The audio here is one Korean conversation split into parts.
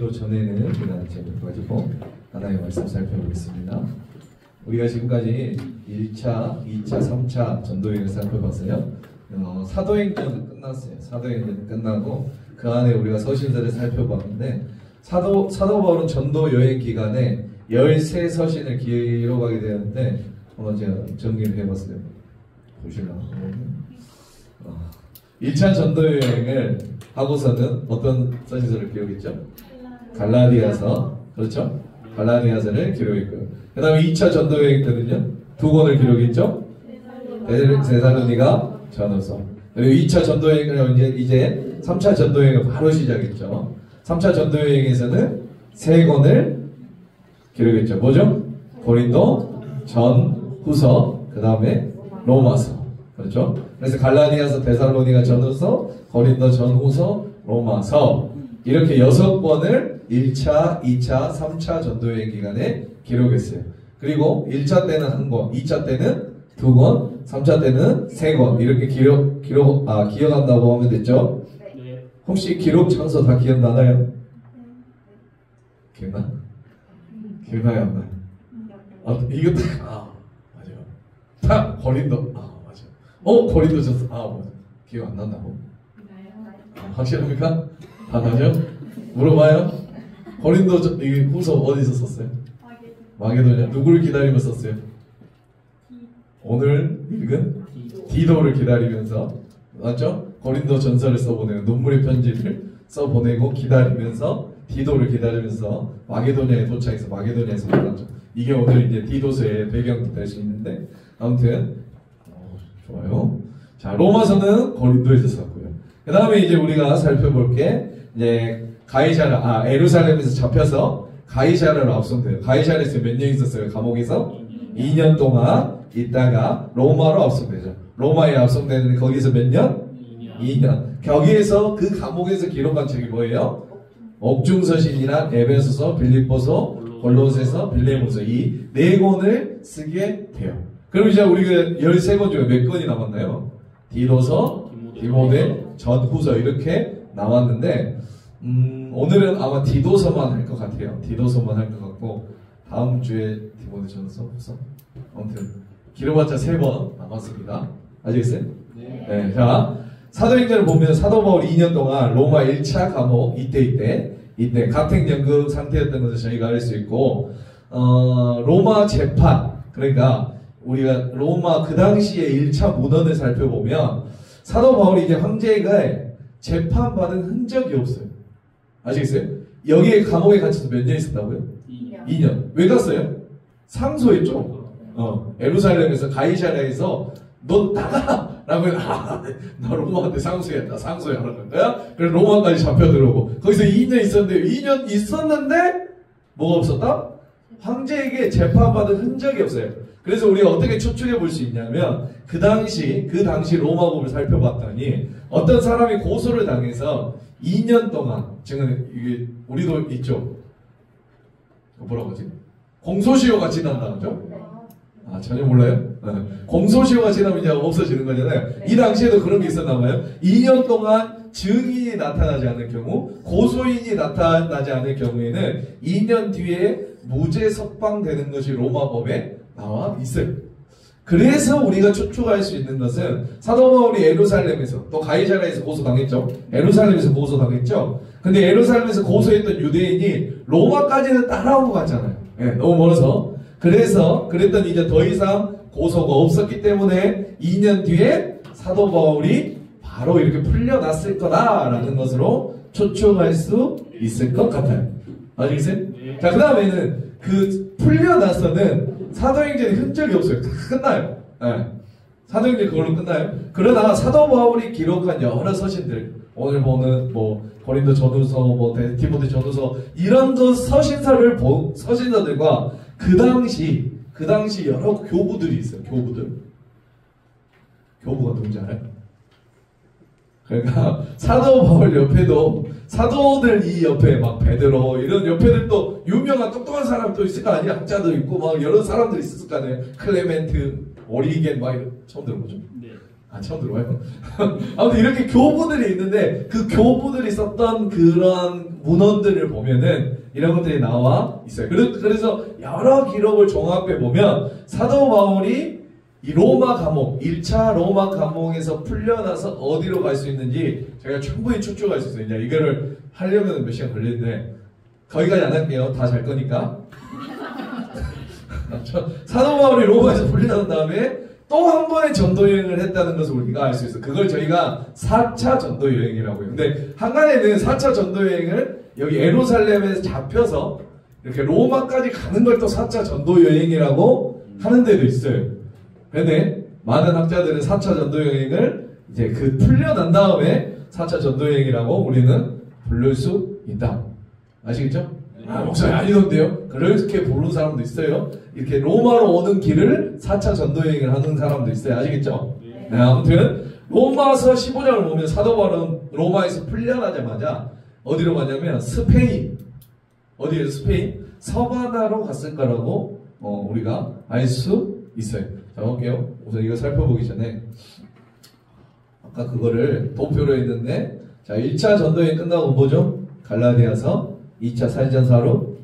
그 전에는 우리가 이제 가지고 하나의 말씀 살펴보겠습니다. 우리가 지금까지 1차, 2차, 3차 전도여행을 살펴봤어요. 사도행전은 끝났어요. 사도행전은 끝나고 그 안에 우리가 서신들을 살펴봤는데 사도 바울은 전도여행 기간에 13서신을 기록하게 되었는데 한번 제가 정리를 해봤어요. 보실까요? 1차 전도여행을 하고서는 어떤 서신서를 기록했죠? 갈라디아서, 그렇죠? 갈라디아서를 기록했고요. 그 다음에 2차 전도여행 때는요, 2권을 기록했죠? 데살로니가 전후서. 그리고 2차 전도여행을 이제 3차 전도여행을 바로 시작했죠. 3차 전도여행에서는 3권을 기록했죠. 뭐죠? 고린도, 전, 후서, 그 다음에 로마서. 그렇죠? 그래서 갈라디아서, 데살로니가 전후서, 고린도, 전, 후서, 로마서 이렇게 6권을 1차, 2차, 3차 전도여행 기간에 기록했어요. 그리고 1차 때는 1권, 2차 때는 2권, 3차 때는 3권 이렇게 기억한다고 하면 됐죠? 네. 혹시 기록 장소 다 기억나나요? 기억나? 기억나요? 안 나요? 이거 맞아요. 다 고린도, 맞아. 고린도 졌어. 맞아. 기억 안 난다고? 확실합니까? 다 나죠? 물어봐요. 고린도 이 후서 어디서 썼어요? 마게도냐. 누구를 기다리며 썼어요? 오늘 읽은 디도를 기다리면서, 맞죠? 고린도 전서를 써보내고 눈물의 편지를 써보내고 기다리면서 디도를 기다리면서 마게도냐에 도착해서 마게도냐에서 만났죠. 이게 오늘 이제 디도서의 배경도 될 수 있는데 아무튼 좋아요. 자, 로마서는 고린도에서 썼고요. 그 다음에 이제 우리가 살펴볼 게 이제 에루살렘에서 잡혀서 가이사랴로 압송돼요. 가이사랴에서 몇 년 있었어요? 감옥에서 2년 동안 있다가 로마로 압송되죠. 로마에 압송되는데 거기서 몇 년? 2년. 거기에서 그 감옥에서 기록한 책이 뭐예요? 옥중서신이란 에베소서, 빌립보서, 골로새서, 빌레몬서 이 4권을 쓰게 돼요. 그럼 이제 우리가 13권 중에 몇 권이 남았나요? 디도서, 디모데, 전후서 이렇게 남았는데 오늘은 아마 디도서만 할 것 같아요. 디도서만 할 것 같고 다음 주에 디모데, 전후서, 후서 아무튼 길어봤자 3번 남았습니다. 아시겠어요? 네. 자, 사도행전을 보면 사도 바울이 2년 동안 로마 1차 감옥 이때 가택연금 상태였던 것을 저희가 알 수 있고 로마 재판 그러니까 우리가 로마 그 당시에 1차 문헌을 살펴보면 사도 바울이 이제 황제가 재판받은 흔적이 없어요. 아시겠어요? 여기에 감옥에 갇혀서 몇 년 있었다고요? 2년. 왜 갔어요? 상소했죠. 예루살렘에서 가이사랴에서 너 나가! 라고 나 로마한테 상소했다. 상소하라는 거야? 그래서 로마까지 잡혀 들어오고 거기서 2년 있었는데 2년 있었는데 뭐가 없었다? 황제에게 재판받은 흔적이 없어요. 그래서 우리가 어떻게 추측해 볼 수 있냐면 그 당시 로마법을 살펴봤더니 어떤 사람이 고소를 당해서 2년 동안 지금 이게 우리도 있죠. 뭐라고 하지? 공소시효가 지난다죠? 전혀 몰라요? 공소시효가 지나면 이제 없어지는 거잖아요. 이 당시에도 그런 게 있었나 봐요. 2년 동안 증인이 나타나지 않을 경우, 고소인이 나타나지 않을 경우에는 2년 뒤에 무죄 석방되는 것이 로마법에 나와 있어요. 그래서 우리가 추측할 수 있는 것은 사도 바울이 예루살렘에서 또 가이사랴에서 고소당했죠. 예루살렘에서 고소당했죠. 근데 예루살렘에서 고소했던 유대인이 로마까지는 따라온 것 같잖아요. 너무 멀어서. 그래서 그랬더니 이제 더 이상 고소가 없었기 때문에 2년 뒤에 사도 바울이 바로 이렇게 풀려났을 거다라는 것으로 추측할 수 있을 것 같아요. 아시겠어요? 네. 자, 그 다음에는 그 풀려나서는 사도행전에 흔적이 없어요. 다 끝나요. 사도행전 그걸로 끝나요. 그러나 사도 바울이 기록한 여러 서신들 오늘 보는 고린도 전후서, 디모데 전후서 이런 서신서들과 그 당시 여러 교부들이 있어요. 교부가 누군지 알아요? 그러니까 사도 바울 옆에도 사도들 이 옆에 막 베드로 이런 옆에들도 유명한 똑똑한 사람도 있을 거 아니야. 학자도 있고 막 여러 사람들이 있을 거 아니에요. 클레멘트, 오리겐 막 이런 처음 들어보죠? 네. 아, 처음 들어봐요. 아무튼 이렇게 교부들이 있는데 그 교부들이 썼던 그런 문헌들을 보면은 이런 것들이 나와 있어요. 그래서 여러 기록을 종합해 보면 사도 바울이 이 로마 감옥, 1차 로마 감옥에서 풀려나서 어디로 갈 수 있는지 제가 충분히 추측할 수 있어요. 이제 이거를 하려면 몇 시간 걸리는데 거기까지 안 할게요. 다 잘 거니까. 사도 바울이 로마에서 풀려난 다음에 또 한 번의 전도 여행을 했다는 것을 우리가 알 수 있어요. 그걸 저희가 4차 전도 여행이라고 해요. 근데 한간에는 4차 전도 여행을 여기 예루살렘에서 잡혀서 이렇게 로마까지 가는 걸 또 4차 전도 여행이라고 하는 데도 있어요. 그런데 많은 학자들은 4차 전도 여행을 이제 그 풀려난 다음에 4차 전도 여행이라고 우리는 부를 수 있다. 아시겠죠? 아, 목사님 아니던데요? 그렇게 부르는 사람도 있어요. 이렇게 로마로 오는 길을 4차 전도 여행을 하는 사람도 있어요. 아시겠죠? 네, 아무튼 로마서 15장을 보면 사도 바울은 로마에서 풀려나자마자 어디로 가냐면 스페인. 어디에서 스페인? 서바나로 갔을 거라고 우리가 알 수 있어요. 자, 볼게요. 우선 이거 살펴보기 전에 아까 그거를 도표로 했는데 자, 1차 전도여행 끝나고 뭐죠? 갈라디아서, 2차 사전사로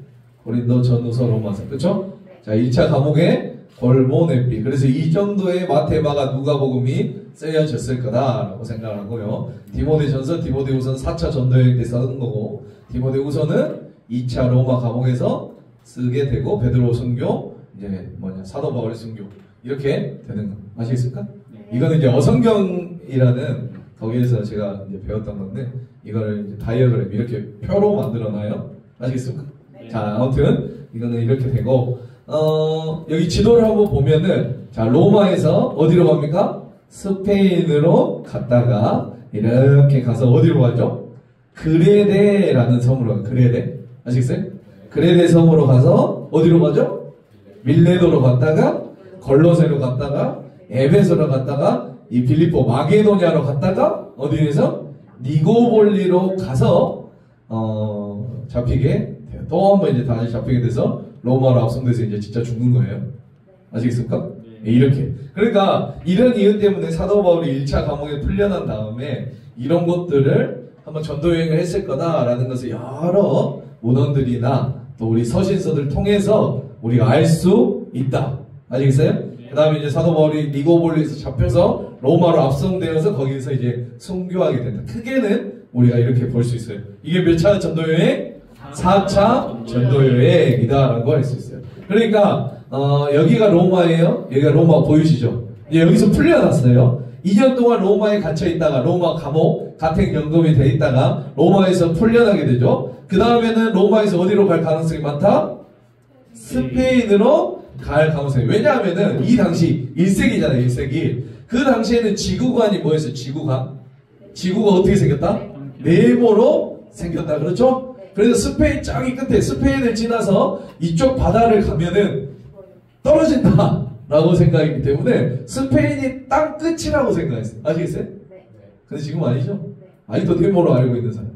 고린도 전후서 로마서. 그쵸? 자, 1차 감옥에 골모네피. 그래서 이 정도의 마태, 마가, 누가복음이 쓰여졌을 거다라고 생각을 하고요. 디모데전서, 디모데후서는 4차 전도여행 때 쓰는 거고, 디모데후서는 2차 로마 감옥에서 쓰게 되고, 베드로 순교, 이제 사도 바울의 순교 이렇게 되는 거 아시겠습니까? 이거는 이제 어성경이라는 거기에서 제가 이제 배웠던 건데, 이거를 이제 다이어그램 이렇게 표로 만들어놔요. 아시겠습니까? 자, 아무튼 이거는 이렇게 되고, 여기 지도를 한번 보면은, 자, 로마에서 어디로 갑니까? 스페인으로 갔다가 이렇게 가서 어디로 가죠? 그레데라는 섬으로 가요. 그레데. 아시겠어요? 그레데 섬으로 가서 어디로 가죠? 밀레도로 갔다가 걸로세로 갔다가 에베소로 갔다가 이 빌립보 마게도냐로 갔다가 어디에서 니고볼리로 가서 잡히게 돼요. 또 한 번 이제 다시 잡히게 돼서 로마로 압송돼서 이제 진짜 죽는 거예요. 아시겠습니까? 네, 이렇게. 그러니까 이런 이유 때문에 사도 바울이 1차 감옥에 풀려난 다음에 이런 것들을 한번 전도 여행을 했을 거다라는 것을 여러 문헌들이나 또 우리 서신서들 통해서 우리가 알 수 있다. 아시겠어요? 그 다음에 이제 사도 바울이 니고볼리에서 잡혀서 로마로 압송되어서 거기서 이제 순교하게 된다. 크게는 우리가 이렇게 볼 수 있어요. 이게 몇 차 전도여행? 4차 전도여행이다라고 할 수 있어요. 그러니까 여기가 로마예요. 여기가 로마 보이시죠? 이제 여기서 풀려났어요. 2년 동안 로마에 갇혀 있다가 로마 감옥 가택연금이 돼 있다가 로마에서 풀려나게 되죠. 그 다음에는 로마에서 어디로 갈 가능성이 많다? 스페인으로 갈 가능성이. 왜냐하면은 이 당시 1세기잖아요. 1세기. 그 당시에는 지구관이 뭐였어요? 지구관. 지구가 어떻게 생겼다? 네모로 생겼다. 그렇죠? 그래서 스페인 짱이 끝에 스페인을 지나서 이쪽 바다를 가면은 떨어진다 라고 생각했기 때문에 스페인이 땅 끝이라고 생각했어요. 아시겠어요? 네. 근데 지금 아니죠? 네. 아직도 네모로 알고 있는 사람.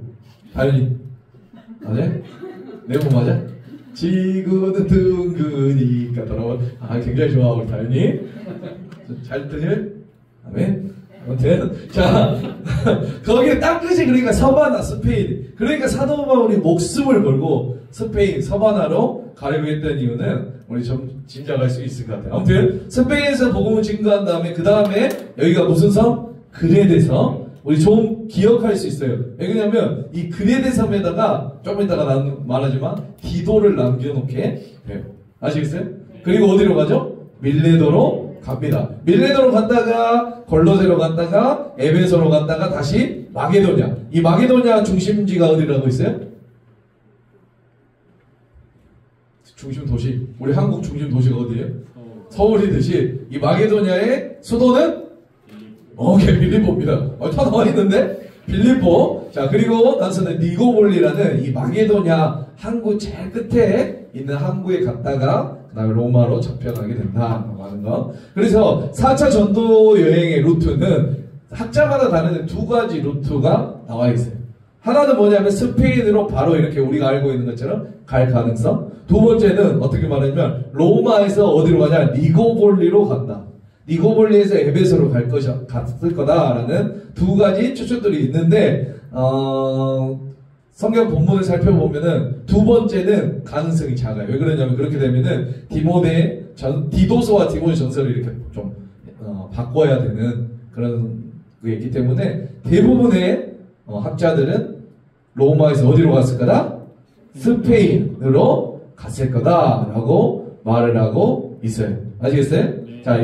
다현이 맞아요? 네모 맞아? 지구는 둥그니까 돌아와. 아, 굉장히 좋아 우리 다현이. 잘 들려요? 아멘. 아무튼 자 거기에 땅끝이 그러니까 서바나 스페인. 그러니까 사도 바울이 목숨을 걸고 스페인 서바나로 가려고 했던 이유는 우리 좀 짐작할 수 있을 것 같아요. 아무튼 스페인에서 복음을 증거한 다음에 그 다음에 여기가 무슨 섬? 그레데 섬. 우리 좀 기억할 수 있어요. 왜냐면 이 그레데 섬에다가 조금 이따가 말하지만 디도를 남겨놓게 돼요. 아시겠어요? 그리고 어디로 가죠? 밀레도로 갑니다. 밀레도로 갔다가 걸로세로 갔다가 에베소로 갔다가 다시 마게도냐. 이 마게도냐 중심지가 어디라고 있어요? 중심 도시. 우리 한국 중심 도시가 어디예요? 서울이듯이 이 마게도냐의 수도는 빌립보입니다. 다 나와 있는데 빌립보. 자, 그리고 나서는 니고볼리라는 이 마게도냐 항구 제일 끝에 있는 항구에 갔다가 그 다음에 로마로 잡혀가게 된다라고 하는 거. 그래서 4차 전도 여행의 루트는 학자마다 다른데 두 가지 루트가 나와 있어요. 하나는 뭐냐면 스페인으로 바로 이렇게 우리가 알고 있는 것처럼 갈 가능성. 두 번째는 어떻게 말하냐면 로마에서 어디로 가냐? 니고볼리로 간다. 니고볼리에서 에베소로 갔을 거다라는 두 가지 추측들이 있는데 성경 본문을 살펴보면은 두 번째는 가능성이 작아요. 왜 그러냐면 그렇게 되면은 디도서와 디모데 전서를 이렇게 좀 바꿔야 되는 그런 게 있기 때문에 대부분의 학자들은 로마에서 어디로 갔을 거다? 스페인으로 갔을 거다라고 말을 하고 있어요. 아시겠어요? 네. 자,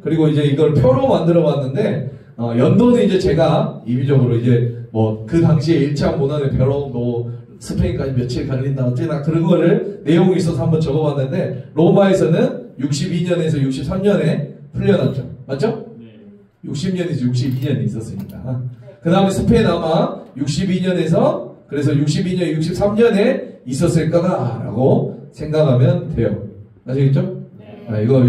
그리고 이제 이걸 표로 만들어 봤는데, 연도는 이제 제가 임의적으로 이제 그 당시에 1차 문헌의 표로 스페인까지 며칠 갈린다, 어쩌나 그런 거를 내용이 있어서 한번 적어 봤는데, 로마에서는 62년에서 63년에 풀려났죠. 맞죠? 네. 60년에서 62년이 있었으니까. 그 다음에 스페인 아마 62년에서, 그래서 62년, 63년에 있었을 거다라고 생각하면 돼요. 아시겠죠? 네. 자, 이거.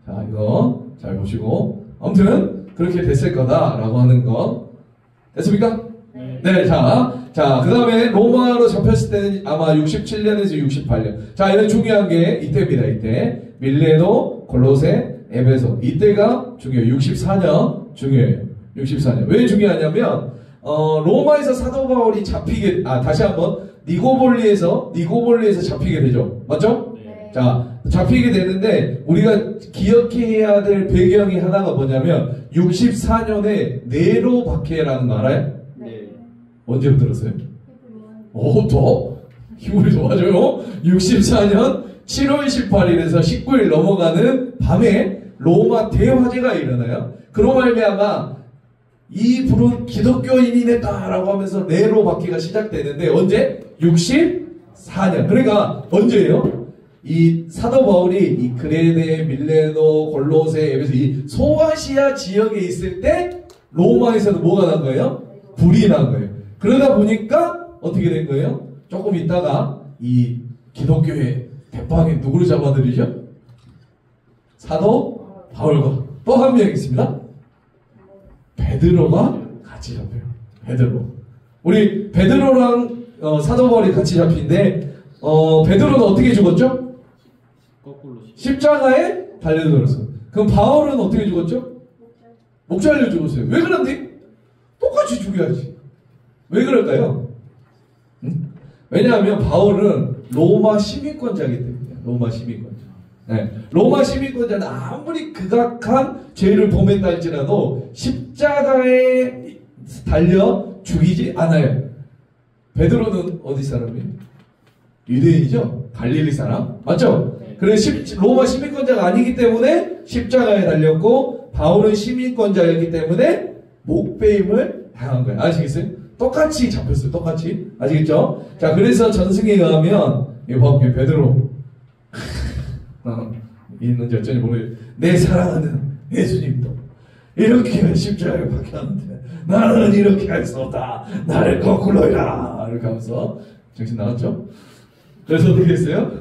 자, 이거 잘 보시고. 아무튼 그렇게 됐을 거다라고 하는 거. 됐습니까? 네. 네, 자, 그 다음에 로마로 잡혔을 때는 아마 67년에서 68년. 자, 이런 중요한 게 이때입니다, 이때. 밀레노, 골로새, 에베소. 이때가 중요해요. 64년 중요해요. 64년. 왜 중요하냐면, 로마에서 사도 바울이 다시 한번, 니고볼리에서 잡히게 되죠. 맞죠? 네. 자, 잡히게 되는데, 우리가 기억해야 될 배경이 하나가 뭐냐면, 64년에 네로 박해라는 거 알아요? 네. 언제 들었어요? 더? 기분이 좋아져요? 64년 7월 18일에서 19일 넘어가는 밤에 로마 대화재가 일어나요. 그로 말미암아 이 불은 기독교인이네다라고 하면서 네로 박해가 시작되는데 언제? 64년. 그러니까 언제예요? 이 사도 바울이 이 그레네, 밀레노, 골로새, 에베소 이 소아시아 지역에 있을 때 로마에서는 뭐가 난 거예요? 불이 난 거예요. 그러다 보니까 어떻게 된 거예요? 조금 있다가 이 기독교의 대빵에 누구를 잡아들이죠? 사도 바울과 또 한 명 있습니다. 베드로가 같이 잡혀요. 베드로. 우리 베드로랑 사도 바울이 같이 잡힌데 베드로는 어떻게 죽었죠? 십자가에 달려들었어. 그럼 바울은 어떻게 죽었죠? 목 잘려 죽었어요. 왜 그런데? 똑같이 죽여야지. 왜 그럴까요? 응? 왜냐하면 바울은 로마 시민권자이기 때문이에요. 로마 시민권자. 네. 로마 시민권자는 아무리 극악한 죄를 범했다 할지라도 십자가에 달려 죽이지 않아요. 베드로는 어디 사람이에요? 유대인이죠? 갈릴리 사람? 맞죠? 그래서 로마 시민권자가 아니기 때문에 십자가에 달렸고 바울은 시민권자였기 때문에 목배임을 당한 거예요. 아시겠어요? 똑같이 잡혔어요. 똑같이. 아시겠죠? 자, 그래서 전승에 의하면 이거 베드로 있는지 어쩐지 모르겠어요. 내 사랑하는 예수님도 이렇게 십자가에 박혔는데 나는 이렇게 할 수 없다. 나를 거꾸로 해라. 이렇게 하면서 정신 나갔죠? 그래서 어떻게 했어요?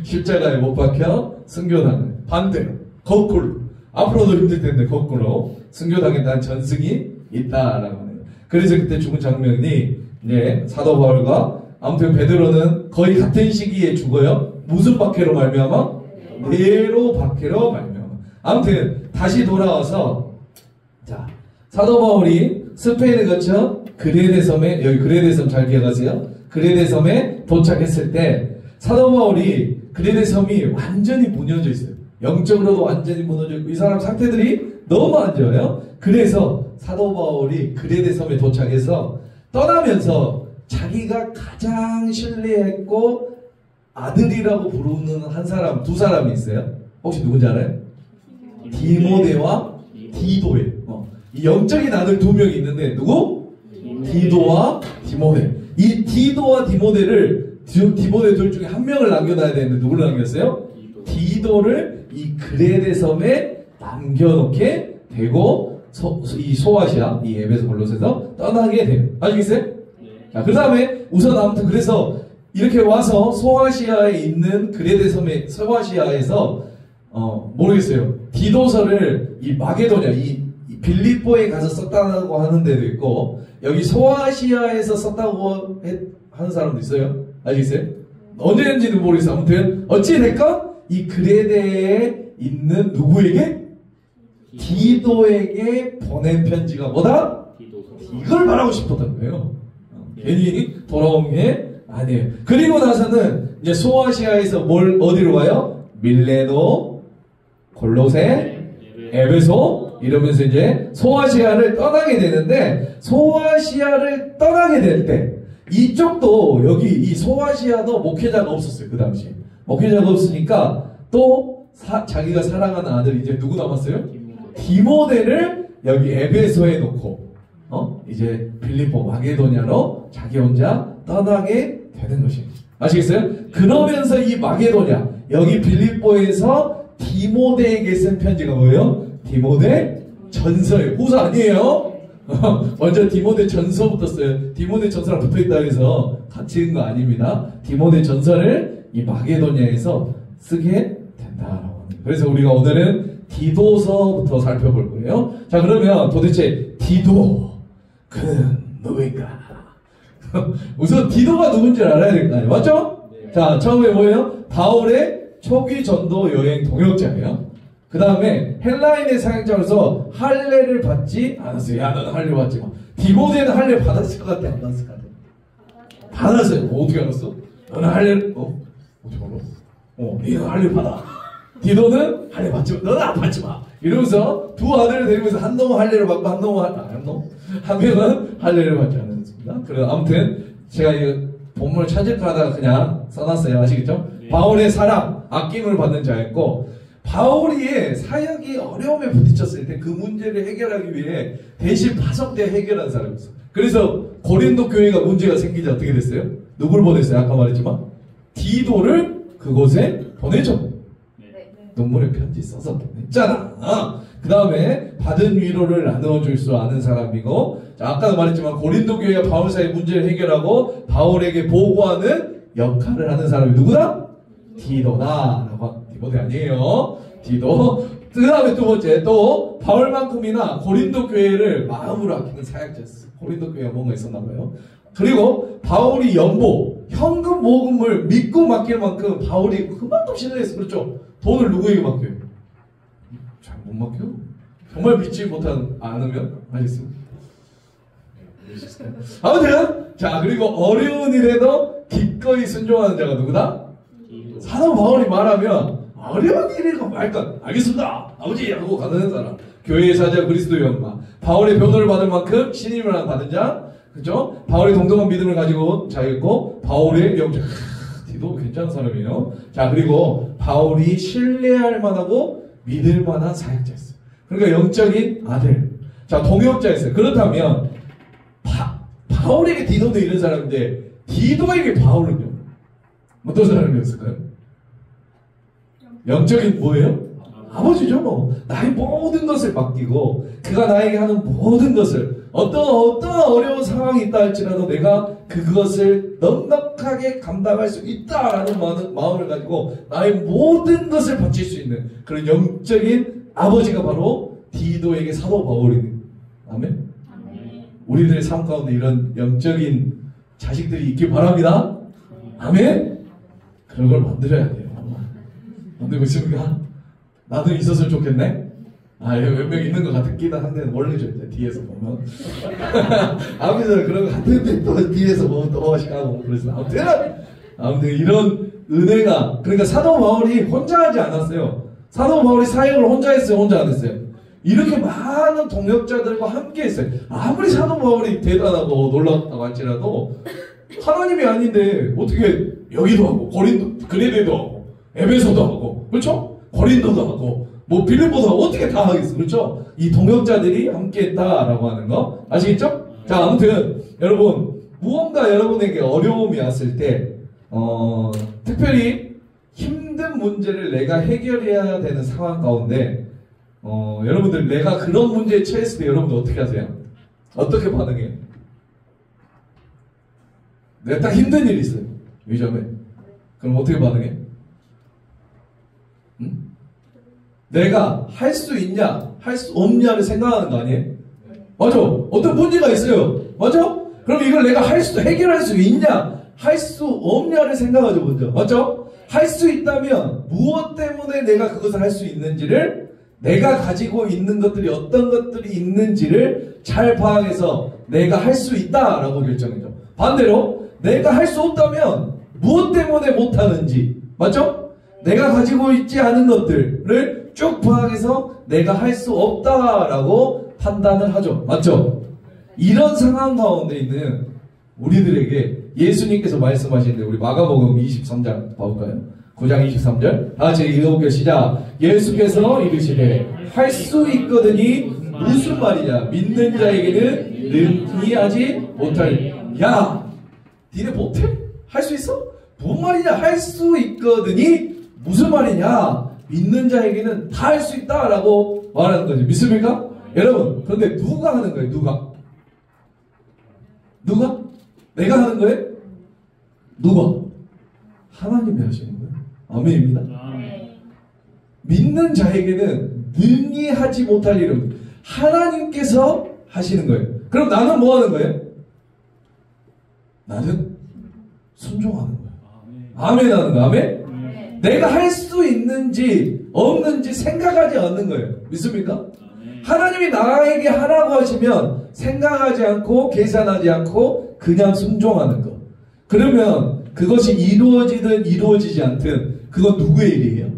십자가에 못 박혀 순교당한 반대로 거꾸로 앞으로도 힘들 텐데 거꾸로 순교당했다는 전승이 있다라고 하네요. 그래서 그때 죽은 장면이 이제 사도 바울과 아무튼 베드로는 거의 같은 시기에 죽어요. 무슨 박해로 말미암아? 네로 박해로 말미암아. 아무튼 다시 돌아와서 자 사도 바울이 스페인에 거쳐 그레네 섬에 여기 그레네 섬 잘 기억하세요? 그레네 섬에 도착했을 때 사도 바울이 그레네 섬이 완전히 무너져 있어요. 영적으로도 완전히 무너져 있고 이 사람 상태들이 너무 안 좋아요. 그래서 사도 바울이 그레네 섬에 도착해서 떠나면서 자기가 가장 신뢰했고 아들이라고 부르는 한 사람, 두 사람이 있어요. 혹시 누군지 알아요? 디모데와 디도예요. 이 영적인 아들 두 명이 있는데 누구? 디도와 디모데. 이 디도와 디모데를 디모데 둘 중에 한 명을 남겨놔야 되는데 누구를 남겼어요? 디도를 이 그레네 섬에 남겨놓게 되고 이 소아시아, 이 에베소 골로새에서 떠나게 돼요. 아시겠어요? 자, 그 다음에 우선 아무튼 그래서 이렇게 와서 소아시아에 있는 그레네 섬의 소아시아에서 모르겠어요. 디도서를 이 마게도냐, 이 빌립보에 가서 썼다고 하는 데도 있고 여기 소아시아에서 썼다고 하는 사람도 있어요. 아시겠어요? 언제인지는 모르겠어요. 아무튼 어찌됐건 이 그레네에 있는 누구에게? 디도에게 보낸 편지가 뭐다? 이걸 말하고 싶었던 거예요. 괜히 돌아온 게 아니에요. 그리고 나서는 이제 소아시아에서 어디로 가요? 밀레노, 골로새, 에베소 이러면서 이제 소아시아를 떠나게 되는데, 소아시아를 떠나게 될 때 이쪽도 여기 이 소아시아도 목회자가 없었어요. 그 당시에 목회자가 없으니까 또 자기가 사랑하는 아들 이제 누구 남았어요? 디모데를 여기 에베소에 놓고 이제 빌립보 마게도냐로 자기 혼자 떠나게 되는 것입니다. 아시겠어요? 그러면서 이 마게도냐 여기 빌립보에서 디모데에게 쓴 편지가 뭐예요? 디모데 전서예요. 후서 아니에요. 먼저 디모데 전서부터 써요. 디모데 전서랑 붙어있다 해서 같이 읽은 거 아닙니다. 디모데 전서를 이 마게도냐에서 쓰게 된다라고 합니다. 그래서 우리가 오늘은 디도서부터 살펴볼 거예요. 자, 그러면 도대체 디도 그는 누구인가? 우선 디도가 누군지 알아야 될 거 아니에요. 맞죠? 네. 자, 처음에 뭐예요? 바울의 초기 전도 여행 동역자예요. 그 다음에 헬라인의 사역자로서 할례를 받지 않았어요. 야, 너는 할례 받지 마. 디모데는 할례 받았을 것 같아? 안 받았을 것 같아? 받았어요. 어떻게 알았어? 너는 할례를 어떻게 알아? 너는 할례 받아. 디도는 할례 받지 마. 너는 안 받지 마. 이러면서 두 아들을 데리면서 한 놈은 할례를 받고 한 명은 할례를 받지 않았습니다. 그래서 아무튼 제가 이 본문을 찾을까 하다가 그냥 써놨어요. 아시겠죠? 네. 바울의 사랑, 아낌을 받는 자였고, 바울이 사역이 어려움에 부딪혔을 때 그 문제를 해결하기 위해 대신 파송대 해결한 사람이었어요. 그래서 고린도 교회가 문제가 생기자 어떻게 됐어요? 누굴 보냈어요? 아까 말했지만 디도를 그곳에 보내죠. 눈물의 편지 써서 보냈잖아. 그 다음에 받은 위로를 나누어줄 수 아는 사람이고, 자, 아까도 말했지만 고린도 교회와 바울 사이의 문제를 해결하고 바울에게 보고하는 역할을 하는 사람이 누구다? 디도다. 디모데 아니에요. 디도. 그 다음에 두 번째, 또 바울만큼이나 고린도 교회를 마음으로 아끼는 사역자였어요. 고린도 교회가 뭔가 있었나봐요. 그리고 바울이 연보, 현금 모금을 믿고 맡길 만큼 바울이 그만큼 신뢰했어요. 그렇죠? 돈을 누구에게 맡겨요? 잘 못 맡겨? 정말 믿지 않으면 하겠습니다. 아무튼 자, 그리고 어려운 일에도 기꺼이 순종하는 자가 누구다? 사도 바울이 말하면 어려운 일이고 말건 알겠습니다 아버지 하고 가는 사람, 교회의 사자 그리스도의 연마, 바울의 변호를 받을 만큼 신임을 받은 자, 그죠? 바울의 동등한 믿음을 가지고 자였고, 바울의 명절 디도 괜찮은 사람이에요. 자, 그리고 바울이 신뢰할 만하고 믿을 만한 사역자였어요. 그러니까 영적인 아들. 자, 동역자였어요. 그렇다면 바울에게 디도도 이런 사람인데 디도에게 바울은요? 어떤 사람이었을까요? 영적인 뭐예요? 아버지죠. 뭐. 나의 모든 것을 맡기고 그가 나에게 하는 모든 것을 어떤 어려운 상황이 있다 할지라도 내가 그것을 넉넉하게 감당할 수 있다라는 마음을 가지고 나의 모든 것을 바칠 수 있는 그런 영적인 아버지가 바로 디도에게 사도 바울입니다. 아멘? 우리들의 삶 가운데 이런 영적인 자식들이 있길 바랍니다. 아멘? 그런 걸 만들어야 돼요. 만들고 있습니까? 나도 있었으면 좋겠네? 몇 명 있는 것 같긴 한데, 원래죠, 뒤에서 보면. 앞에서는 그런 것 같은데, 또 뒤에서 보면 또 하고, 그래서 아무튼 이런 은혜가, 그러니까 사도 바울이 혼자 하지 않았어요. 사도 바울이 사역을 혼자 했어요, 혼자 안 했어요? 이렇게 많은 동역자들과 함께 했어요. 아무리 사도 바울이 대단하고 놀랍다고 할지라도, 하나님이 아닌데, 어떻게 여기도 하고, 고린도, 그레데도 하고, 에베소도 하고, 그렇죠? 고린도도 하고, 뭐 빌립보도 하고, 어떻게 다 하겠어, 그렇죠? 이 동역자들이 함께했다라고 하는 거 아시겠죠? 자, 아무튼 여러분, 무언가 여러분에게 어려움이 왔을 때, 특별히 힘든 문제를 내가 해결해야 되는 상황 가운데, 여러분들 내가 그런 문제에 처했을 때 여러분들 어떻게 하세요? 어떻게 반응해요? 내가 딱 힘든 일이 있어요, 요즘에. 그럼 어떻게 반응해? 내가 할 수 있냐, 할 수 없냐를 생각하는 거 아니에요? 맞아. 어떤 문제가 있어요. 맞아? 그럼 이걸 내가 해결할 수 있냐, 할 수 없냐를 생각하죠, 먼저. 맞죠? 할 수 있다면 무엇 때문에 내가 그것을 할 수 있는지를, 내가 가지고 있는 것들이 어떤 것들이 있는지를 잘 파악해서 내가 할 수 있다라고 결정해줘. 반대로 내가 할 수 없다면 무엇 때문에 못하는지, 맞죠? 내가 가지고 있지 않은 것들을 쭉 파악해서 내가 할 수 없다라고 판단을 하죠. 맞죠? 이런 상황 가운데 있는 우리들에게 예수님께서 말씀하시는데, 우리 마가복음 23장 봐볼까요? 9장 23절 다 같이 읽어볼게요. 시작. 예수께서 이르시되 할 수 있거든이 무슨 말이냐? 믿는 자에게는 능히 하지 못하리. 야, 니네 못해? 할 수 있어? 뭔 말이냐? 할 수 있거든이 무슨 말이냐? 믿는 자에게는 다 할 수 있다라고 말하는 거죠. 믿습니까? 여러분, 그런데 누가 하는 거예요? 누가? 내가 하는 거예요? 누가? 하나님이 하시는 거예요. 아멘입니다. 믿는 자에게는 능히 하지 못할 일은 하나님께서 하시는 거예요. 그럼 나는 뭐 하는 거예요? 나는 순종하는 거예요. 아멘 하는 거예요. 아멘? 내가 할 수 있는지 없는지 생각하지 않는 거예요. 믿습니까? 하나님이 나에게 하라고 하시면 생각하지 않고 계산하지 않고 그냥 순종하는 거. 그러면 그것이 이루어지든 이루어지지 않든 그건 누구의 일이에요?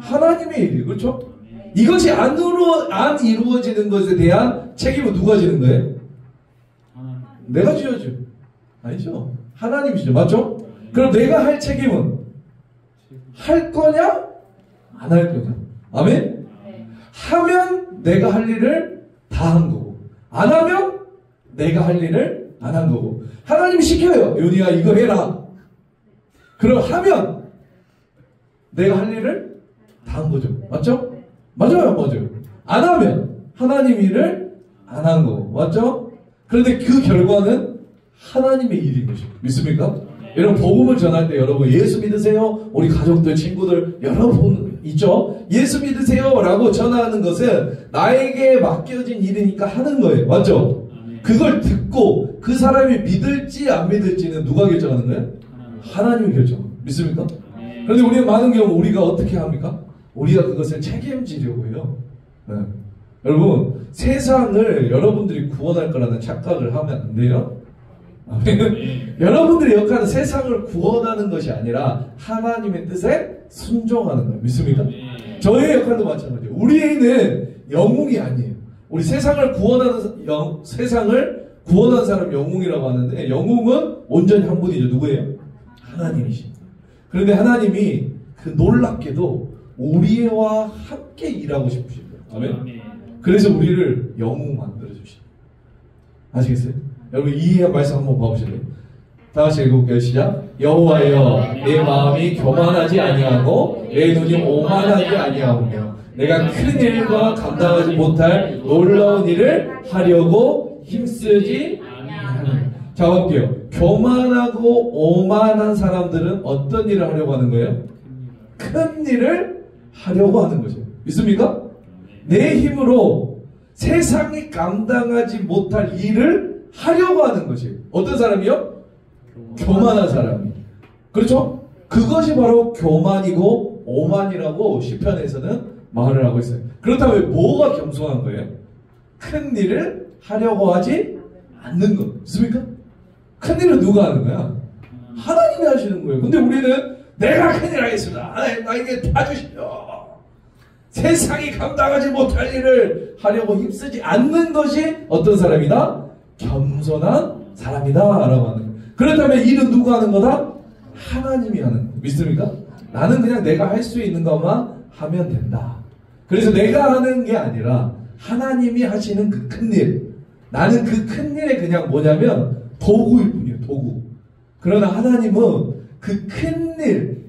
하나님의 일이에요. 그렇죠? 이것이 안 이루어지는 것에 대한 책임은 누가 지는 거예요? 내가 지어줘. 아니죠. 하나님이시죠. 맞죠? 그럼 내가 할 책임은 할 거냐? 안 할 거냐? 아멘? 하면 내가 할 일을 다 한 거고, 안 하면 내가 할 일을 안 한 거고. 하나님이 시켜요. 요니야 이거 해라. 그럼 하면 내가 할 일을 다 한 거죠. 맞죠? 맞아요. 안 하면 하나님 일을 안 한 거고. 맞죠? 그런데 그 결과는 하나님의 일인 것이죠. 믿습니까? 여러분, 복음을 전할 때 여러분 예수 믿으세요? 우리 가족들, 친구들 여러분 있죠? 예수 믿으세요 라고 전하는 것은 나에게 맡겨진 일이니까 하는 거예요. 맞죠? 그걸 듣고 그 사람이 믿을지 안 믿을지는 누가 결정하는 거예요? 하나님이 결정합니다. 믿습니까? 그런데 우리는 많은 경우 우리가 어떻게 합니까? 우리가 그것을 책임지려고 해요. 네. 여러분, 세상을 여러분들이 구원할 거라는 착각을 하면 안 돼요. 여러분들의 역할은 세상을 구원하는 것이 아니라 하나님의 뜻에 순종하는 거예요. 믿습니까? 저의 역할도 마찬가지예요. 우리는 영웅이 아니에요. 우리 세상을 구원하는 사람 영웅이라고 하는데, 영웅은 온전히 한 분이죠. 누구예요? 하나님이십니다. 그런데 하나님이 그 놀랍게도 우리와 함께 일하고 싶으십니다. 아멘. 그래서 우리를 영웅 만들어 주십니다. 아시겠어요? 여러분, 이 말씀 한번 봐보실래요? 다 같이 읽어볼게요. 시작. 여호와여, 내 마음이 교만하지 아니하고 내 눈이 오만하지 아니하오며 내가 큰 일과 감당하지 못할 놀라운 일을 하려고 힘쓰지 아니하노라. 자, 볼게요. 교만하고 오만한 사람들은 어떤 일을 하려고 하는 거예요? 큰 일을 하려고 하는 거죠. 믿습니까? 내 힘으로 세상이 감당하지 못할 일을 하려고 하는 것이에요. 어떤 사람이요? 교만한 사람이. 그렇죠? 그것이 바로 교만이고 오만이라고 시편에서는 말을 하고 있어요. 그렇다면 뭐가 겸손한 거예요? 큰 일을 하려고 하지 않는 것. 맞습니까? 큰 일은 누가 하는 거야? 하나님이 하시는 거예요. 근데 우리는 내가 큰 일 하겠습니다. 하나님 나에게 다 주시오. 세상이 감당하지 못할 일을 하려고 힘쓰지 않는 것이 어떤 사람이다? 겸손한 사람이다 라고 하는 거예요. 그렇다면 일은 누가 하는 거다? 하나님이 하는 거예요. 믿습니까? 나는 그냥 내가 할 수 있는 것만 하면 된다. 그래서 내가 하는 게 아니라 하나님이 하시는 그 큰 일, 나는 그 큰 일에 그냥 뭐냐면 도구일 뿐이에요. 도구. 그러나 하나님은 그 큰 일,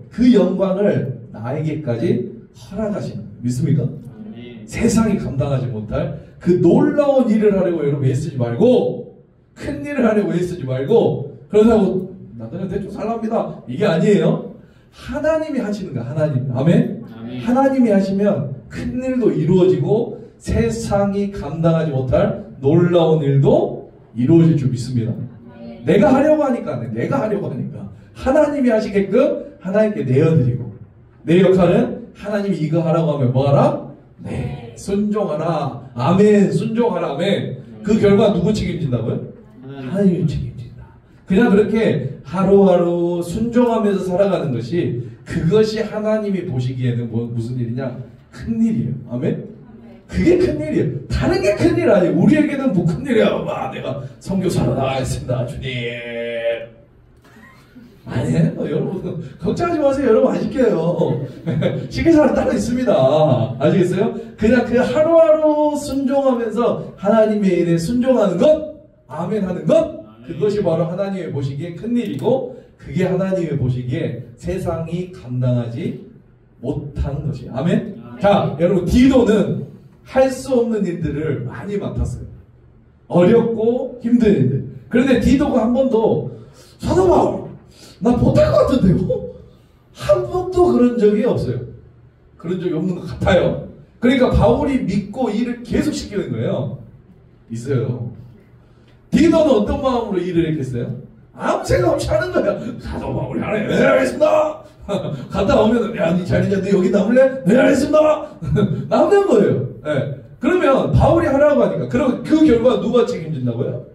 그 영광을 나에게까지 허락하시는 거예요. 믿습니까? 세상이 감당하지 못할 그 놀라운 일을 하려고 여러분 애쓰지 말고, 큰 일을 하려고 애쓰지 말고, 그러다고 나 그냥 대충 살랍니다 이게 아니에요. 하나님이 하시는 거야. 하나님. 아멘? 하나님이 하시면 큰 일도 이루어지고 세상이 감당하지 못할 놀라운 일도 이루어질 줄 믿습니다. 내가 하려고 하니까. 하나님이 하시게끔 하나님께 내어드리고, 내 역할은 하나님이 이거 하라고 하면 뭐 하라? 네, 순종하라. 아멘. 순종하라. 아멘. 그 결과 누구 책임진다고요? 하나님이 책임진다. 그냥 그렇게 하루하루 순종하면서 살아가는 것이, 그것이 하나님이 보시기에는 무슨 일이냐? 큰일이에요. 아멘? 그게 큰일이에요. 다른 게 큰일 아니에요. 우리에게는 뭐 큰일이야. 내가 선교사로 나가겠습니다. 주님. 아니에요. 여러분 걱정하지 마세요. 여러분 아실게요. 시계사는 따로 있습니다. 아시겠어요? 그냥 그 하루하루 순종하면서 하나님의 일에 순종하는 것, 아멘 하는 것, 그것이 바로 하나님이 보시기에 큰일이고, 그게 하나님이 보시기에 세상이 감당하지 못하는 것이에요. 아멘? 자, 여러분 디도는 할 수 없는 일들을 많이 맡았어요. 어렵고 힘든 일들. 그런데 디도가 한 번도 사도 바울, 나 못할 것 같은데요? 한 번도 그런 적이 없어요. 그런 적이 없는 것 같아요. 그러니까 바울이 믿고 일을 계속 시키는 거예요. 있어요. 디도는 어떤 마음으로 일을 했겠어요? 아무 생각 없이 하는 거야. 사도 바울이 하래. 네, 알겠습니다. 갔다 오면, 야, 니 자리냐, 너 여기 남을래? 네, 알겠습니다. 남는 거예요. 네. 그러면 바울이 하라고 하니까. 그럼 그 결과 누가 책임진다고요?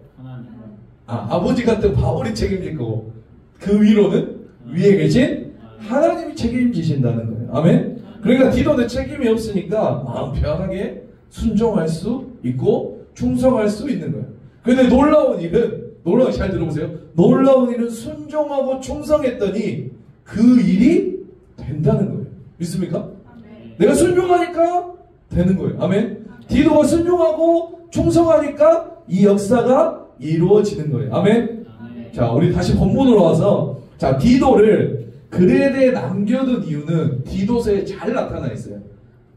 아버지 같은 바울이 책임질 거고, 그 위로는 위에 계신 하나님이 책임지신다는 거예요. 아멘? 그러니까 디도는 책임이 없으니까 마음 편하게 순종할 수 있고 충성할 수 있는 거예요. 그런데 놀라운 일은, 잘 들어보세요. 놀라운 일은 순종하고 충성했더니 그 일이 된다는 거예요. 믿습니까? 아멘. 내가 순종하니까 되는 거예요. 아멘. 디도가 순종하고 충성하니까 이 역사가 이루어지는 거예요. 아멘. 아멘. 자, 우리 다시 본문으로 와서, 자, 디도를 그레데 남겨둔 이유는 디도서에 잘 나타나 있어요.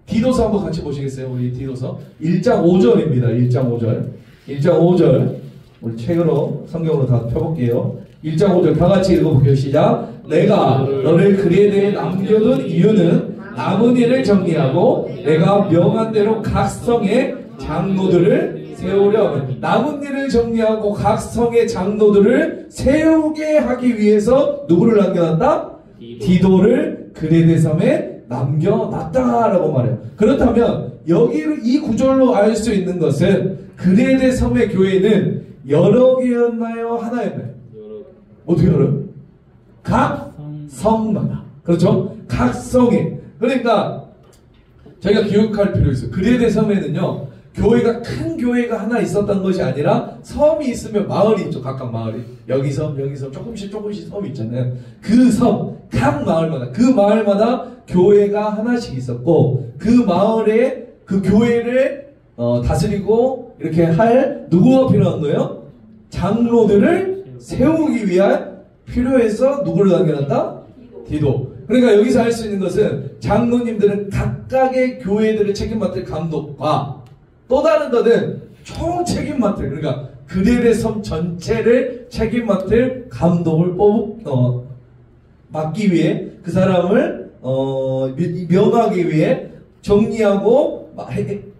디도서 한번 같이 보시겠어요? 우리 디도서 1장 5절입니다. 1장 5절. 1장 5절. 우리 책으로, 성경으로 다 펴볼게요. 1장 5절 다 같이 읽어볼게요. 시작. 내가 너를 그레데에 남겨둔 이유는 남은 일을 정리하고 내가 명한 대로 각 성의 장로들을 세우려. 남은 일을 정리하고 각 성의 장로들을 세우게 하기 위해서 누구를 남겨놨다? 디도를 그레데 섬에 남겨놨다라고 말해요. 그렇다면 여기를 이 구절로 알 수 있는 것은 그레데 섬의 교회는 여러 개였나요? 하나였나요? 어떻게 알아요? 각 성마다. 그렇죠? 각 성에. 그러니까 저희가 기억할 필요 있어요. 그레데 섬에는요, 교회가 큰 교회가 하나 있었던 것이 아니라 섬이 있으면 마을이 있죠. 각각 마을이. 여기 섬, 여기 섬, 조금씩 섬이 있잖아요. 그 섬, 각 마을마다, 그 마을마다 교회가 하나씩 있었고, 그 마을에 그 교회를 다스리고 이렇게 할 누구가 필요한 거예요? 장로들을 세우기 위한 필요해서 누구를 남겨놨다? 디도. 그러니까 여기서 할 수 있는 것은 장로님들은 각각의 교회들을 책임 맡을 감독과 또 다른 것은 총 책임 맡을, 그러니까 그레데 섬 전체를 책임 맡을 감독을 맡기 위해 그 사람을 명하기 위해 정리하고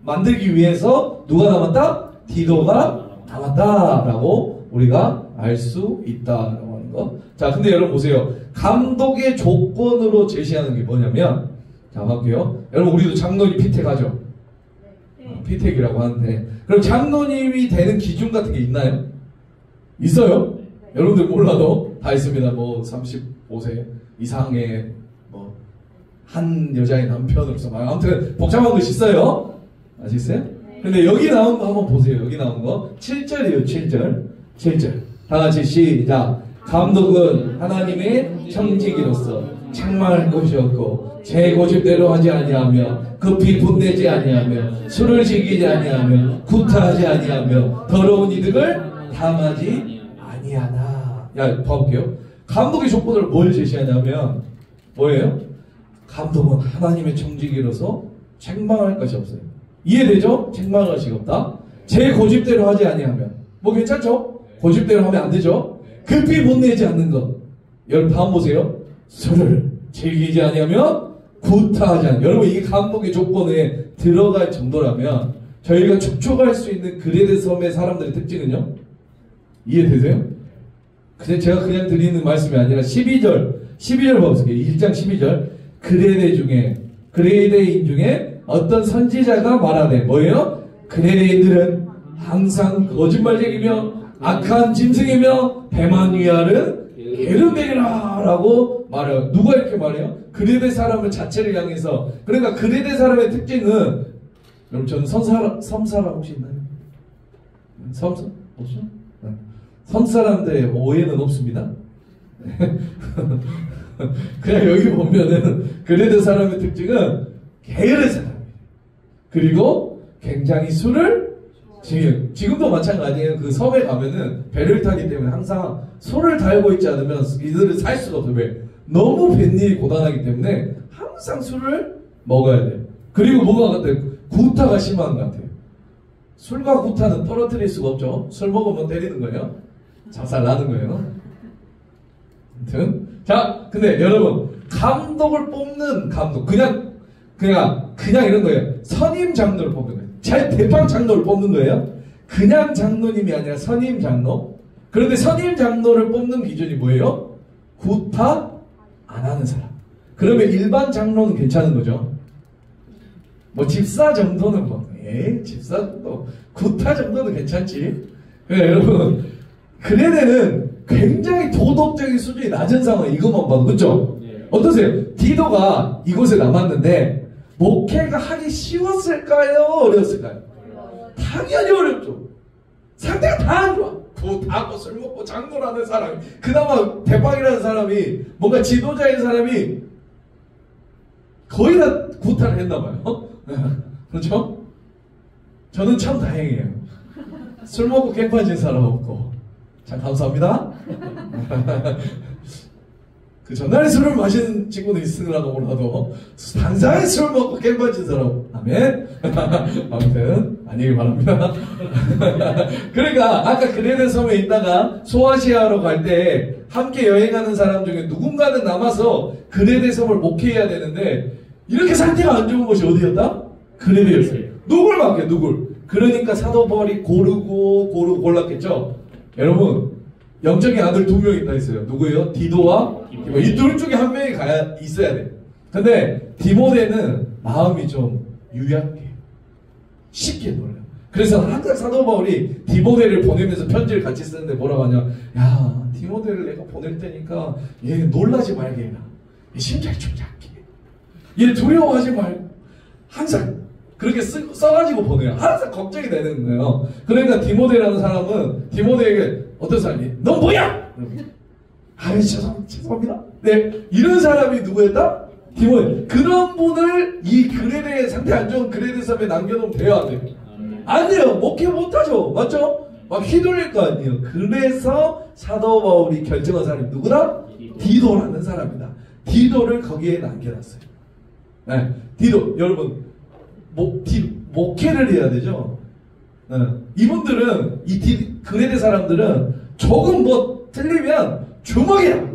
만들기 위해서 누가 남았다? 디도가 남았다라고 우리가 알 수 있다라고 하는 거. 자, 근데 여러분 보세요. 감독의 조건으로 제시하는 게 뭐냐면, 자, 볼게요. 여러분 우리도 장로님 피택하죠? 피택이라고 하는데, 그럼 장로님이 되는 기준 같은 게 있나요? 있어요? 여러분들 몰라도 다 있습니다. 뭐 35세 이상의 뭐 한 여자의 남편으로서 아무튼 복잡한 것이 있어요. 아시겠어요? 근데 여기 나온 거 한번 보세요. 여기 나온 거 7절이에요. 7절 다 같이 시작. 감독은 하나님의 청지기로서 책망할 것이 없고 제 고집대로 하지 아니하며 급히 분내지 아니하며 술을 즐기지 아니하며 구타하지 아니하며 더러운 이득을 탐하지 아니하나. 야, 봐볼게요. 감독의 조건을 뭘 제시하냐면 뭐예요? 감독은 하나님의 청지기로서 책망할 것이 없어요. 이해되죠? 책망할 것이 없다. 제 고집대로 하지 아니하며 뭐 괜찮죠? 고집대로 하면 안 되죠? 급히 못 내지 않는 것. 여러분 다음 보세요. 술을 즐기지 아니하며 구타하지 않으며. 여러분 이게 감독의 조건에 들어갈 정도라면 저희가 축적할 수 있는 그레데 섬의 사람들의 특징은요? 이해되세요? 근데 제가 그냥 드리는 말씀이 아니라 12절 봐보세요. 1장 12절. 그레데인 중에 어떤 선지자가 말하되, 뭐예요? 그레데인들은 항상 거짓말쟁이며 악한 짐승이며 배만 위하는 게으름쟁이라 라고 말해요. 누가 이렇게 말해요? 그레데 사람을 자체를 향해서. 그러니까 그레데 사람의 특징은, 여러분 저는 섬사람 혹시 있나요? 섬사? 없어? 섬사람들의 오해는 없습니다. 그냥 여기 보면은 그레데 사람의 특징은 게으른 사람이에요. 그리고 굉장히 술을 지금도 마찬가지예요. 그 섬에 가면은 배를 타기 때문에 항상 소를 달고 있지 않으면 이들은 살 수가 없어요. 왜? 너무 뱃일이 고단하기 때문에 항상 술을 먹어야 돼요. 그리고 뭐가 같아요? 구타가 심한 것 같아요. 술과 구타는 떨어뜨릴 수가 없죠. 술 먹으면 때리는 거예요. 자살 나는 거예요. 아무튼 자, 근데 여러분 감독을 뽑는 감독 그냥 이런 거예요. 선임 장로를 뽑는 거예요. 잘 대빵 장로를 뽑는 거예요. 그냥 장로님이 아니라 선임 장로. 그런데 선임 장로를 뽑는 기준이 뭐예요? 구타 안 하는 사람. 그러면 일반 장로는 괜찮은 거죠. 뭐 집사 정도는 집사 정도, 구타 정도는 괜찮지. 그러니까 여러분 그레데는 굉장히 도덕적인 수준이 낮은 상황. 이것만 봐도 그렇죠? 어떠세요? 디도가 이곳에 남았는데 목회가 하기 쉬웠을까요? 어려웠을까요? 당연히 어렵죠. 상태가 다 안 좋아. 구타하고 술 먹고 장로라는 사람이, 그나마 대박이라는 사람이, 뭔가 지도자인 사람이 거의 다 구타를 했나봐요. 그렇죠? 저는 참 다행이에요. 술 먹고 깽판진 사람 없고. 참 감사합니다. 그 전날에 술을 마신 친구는 있으라고 몰라도 반상에 술 먹고 깽판진 사람. 아멘. 아무튼 아니길 바랍니다. 그러니까 아까 그레데 섬에 있다가 소아시아로 갈 때 함께 여행하는 사람 중에 누군가는 남아서 그레데 섬을 목회해야 되는데 이렇게 상태가 안 좋은 곳이 어디였다? 그레데였어요. 누굴 맡겨? 누굴? 그러니까 사도 바울이 고르고 골랐겠죠. 여러분 영적인 아들 2명 있다 했어요. 누구예요? 디도와 디모. 이 둘 중에 한 명이 있어야 돼. 근데 디모데는 마음이 좀 유약해. 쉽게 놀려. 그래서 항상 사도 바울이 디모데를 보내면서 편지를 같이 쓰는데 뭐라고 하냐. 야, 디모데를 내가 보낼 테니까 얘 놀라지 말게 해라. 얘 심장이 좀 약해. 얘 두려워하지 말고. 항상 그렇게 써가지고 보내요. 항상 걱정이 되는 거예요. 그러니까 디모데라는 사람은 디모데에게 어떤 사람이? 너 뭐야? 아유 죄송합니다. 네, 이런 사람이 누구였다? 디모데. 그런 분을 이 그레데 상태 안 좋은 그레데 섬에 남겨놓으면 돼요, 안 돼요? 안 돼요. 목회 못하죠. 맞죠? 막 휘둘릴 거 아니에요. 그래서 사도 바울이 결정한 사람이 누구다? 디도라는 사람이다. 디도를 거기에 남겨놨어요. 네, 디도. 여러분 목회를 해야 되죠. 네. 이분들은 그레데 사람들은 조금 뭐 틀리면 주먹이야.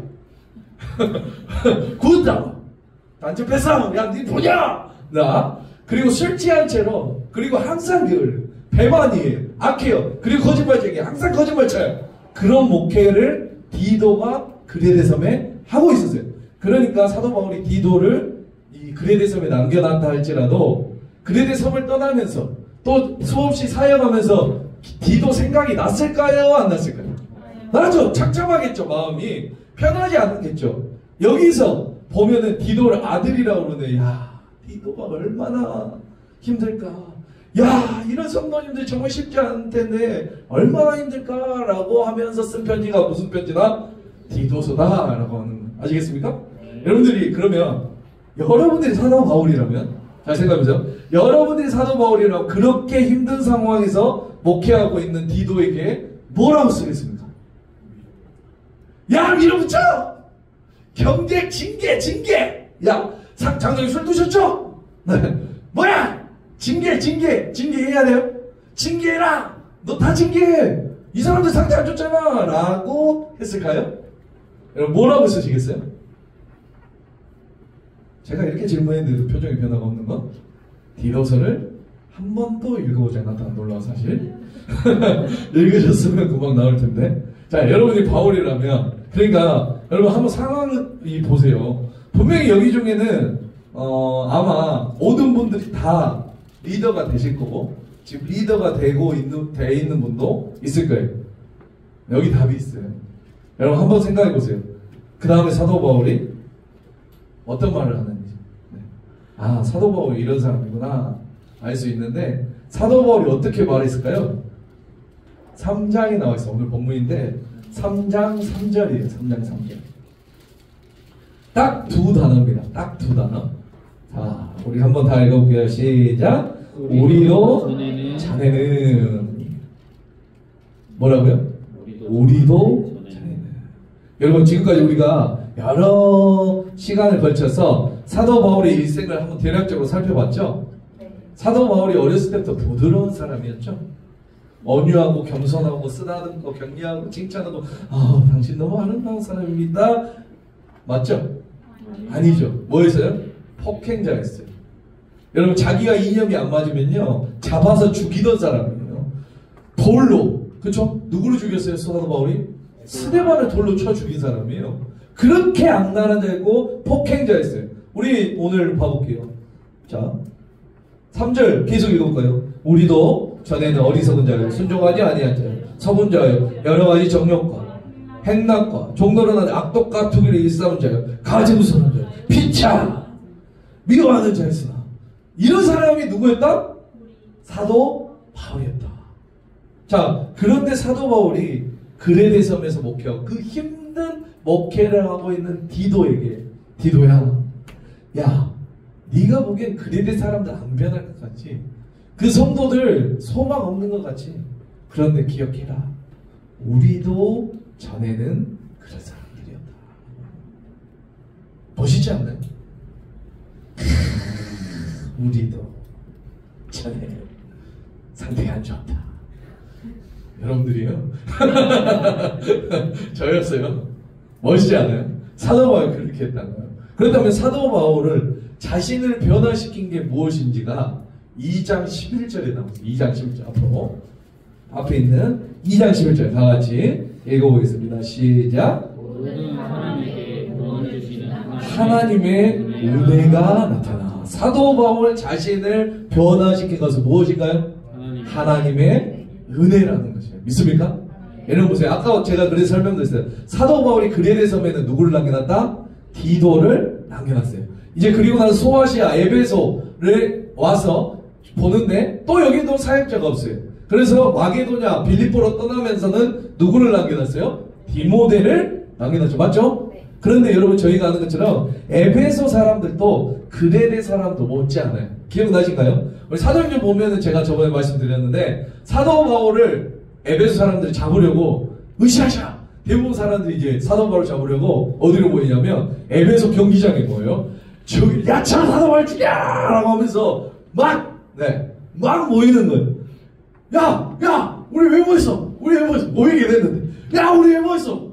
굿다. 단체패싸움. 야, 니 보냐? 나. 그리고 술 취한 채로. 그리고 항상 배만이에요. 악해요. 그리고 거짓말쟁이. 항상 거짓말 쳐요. 그런 목회를 디도가 그레데 섬에 하고 있었어요. 그러니까 사도 바울이 디도를 이 그레데 섬에 남겨놨다 할지라도 그레데 섬을 떠나면서 또 수없이 사역하면서 디도 생각이 났을까요? 안 났을까요? 나죠. 착잡하겠죠. 마음이 편하지 않겠죠. 여기서 보면은 디도를 아들이라고 그러네. 야, 디도가 얼마나 힘들까. 야, 이런 성도님들 정말 쉽지 않을 텐데 얼마나 힘들까라고 하면서 쓴 편지가 무슨 편지다? 디도서다라고 하는 거. 아시겠습니까? 여러분들이 그러면 여러분들이 사도 바울이라면 잘 생각해보세요. 여러분들이 사도 바울이라고 그렇게 힘든 상황에서 목회하고 있는 디도에게 뭐라고 쓰겠습니까? 야, 밀어붙여! 경제, 징계! 야, 장로님 술 드셨죠? 뭐야? 징계해야 돼요? 징계해라! 너 다 징계해! 이 사람들 상태 안 좋잖아! 라고 했을까요? 여러분, 뭐라고 쓰시겠어요? 제가 이렇게 질문했는데도 표정의 변화가 없는 건 디도서를 한 번도 읽어보지 않았다는 놀라운 사실. 읽으셨으면 금방 나올 텐데 자, 여러분이 바울이라면, 그러니까 여러분 한번 상황이 보세요. 분명히 여기 중에는 아마 모든 분들이 다 리더가 되실 거고, 지금 리더가 돼 있는 분도 있을 거예요. 여기 답이 있어요. 여러분 한번 생각해 보세요. 그 다음에 사도 바울이 어떤 말을 하는지. 네. 아, 사도 바울이 이런 사람이구나 알 수 있는데, 사도 바울이 어떻게 말했을까요? 3장에 나와 있어. 오늘 본문인데 3장 3절이에요. 3장 3절. 딱 두 단어입니다. 딱 두 단어. 자, 우리 한번 다 읽어볼게요. 시작. 우리도 자네는 뭐라고요? 우리도 자네는. 여러분 지금까지 우리가 여러 시간을 걸쳐서 사도 바울의 일생을 한번 대략적으로 살펴봤죠? 사도 바울이 어렸을 때부터 부드러운 사람이었죠? 온유하고 겸손하고 쓰다듬고 격려하고 칭찬하고 당신 너무 아름다운 사람입니다. 맞죠? 아니죠. 뭐였어요? 폭행자였어요. 여러분 자기가 이념이 안 맞으면요 잡아서 죽이던 사람이에요. 돌로. 그쵸? 누구를 죽였어요? 사도 바울이? 스데반을 돌로 쳐 죽인 사람이에요. 그렇게 악랄한 자였고 폭행자였어요. 우리 오늘 봐볼게요. 자 3절 계속 읽어볼까요? 우리도 전에는 어리석은 자요 순종하지 아니한 자요 서문 자요 여러가지 정욕과 행락과 종노릇한 악독과 투기를 일삼은 자요 가증스러운 자요 피차 미워하는 자였으나 이런 사람이 누구였다? 사도 바울이었다. 자, 그런데 사도 바울이 그레데 섬에서 목회하고 그 힘든 목회를 하고 있는 디도에게 디도야, 야 네가 보기엔 그레데 사람들 안 변할 것 같지? 그 성도들 소망 없는 것 같지? 그런데 기억해라. 우리도 전에는 그런 사람들이었다. 멋있지 않나요? 우리도 전에 상태가 안 좋았다. 여러분들이요? 저였어요. 멋있지 않아요? 사도 바울이 그렇게 했다는 거예요. 그렇다면 사도 바울을 자신을 변화시킨 게 무엇인지가 2장 11절에 나오죠. 2장 11절 앞으로 앞에 있는 2장 11절 다 같이 읽어보겠습니다. 시작. 하나님의 은혜가 나타나. 사도 바울 자신을 변화시킨 것은 무엇인가요? 하나님의 은혜라는 것이에요. 믿습니까? 여러분 보세요. 아까 제가 그래서 설명드렸어요. 사도 바울이 그레데 섬에는 누구를 남겨놨다? 디도를 남겨놨어요. 이제 그리고 나서 소아시아 에베소를 와서 보는데 또 여기도 사역자가 없어요. 그래서 마게도냐 빌립보로 떠나면서는 누구를 남겨놨어요? 디모데를 남겨놨죠. 맞죠? 그런데 여러분 저희가 아는 것처럼 에베소 사람들도 그레데 사람도 못지않아요. 기억나신가요? 우리 사도행전 보면은 제가 저번에 말씀드렸는데 사도 바울을 에베소 사람들이 잡으려고 으쌰으쌰 대부분 사람들이 이제 사도 바울을 잡으려고 어디로 모이냐면 에베소 경기장에 모여요. 저기 야차 사도 바울 죽여라고 하면서 막 모이는 거예요. 야 우리 왜 모였어? 모이게 됐는데 야 우리 왜 모였어?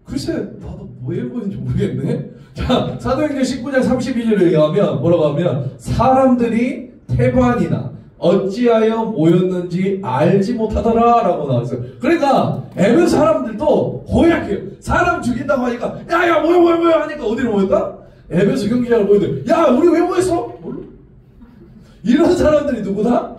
글쎄 나도 왜 모였는지 모르겠네. 자, 사도행전 19장 32절에 의하면 뭐라고 하면 사람들이 태반이나 어찌하여 모였는지 알지 못하더라 라고 나왔어요. 그러니까 에베소 사람들도 고약해요. 사람 죽인다고 하니까 야야 모여 하니까 어디로 모였다? 에베소 경기장으로 모였는데 야 우리 왜 모였어? 몰라. 이런 사람들이 누구다?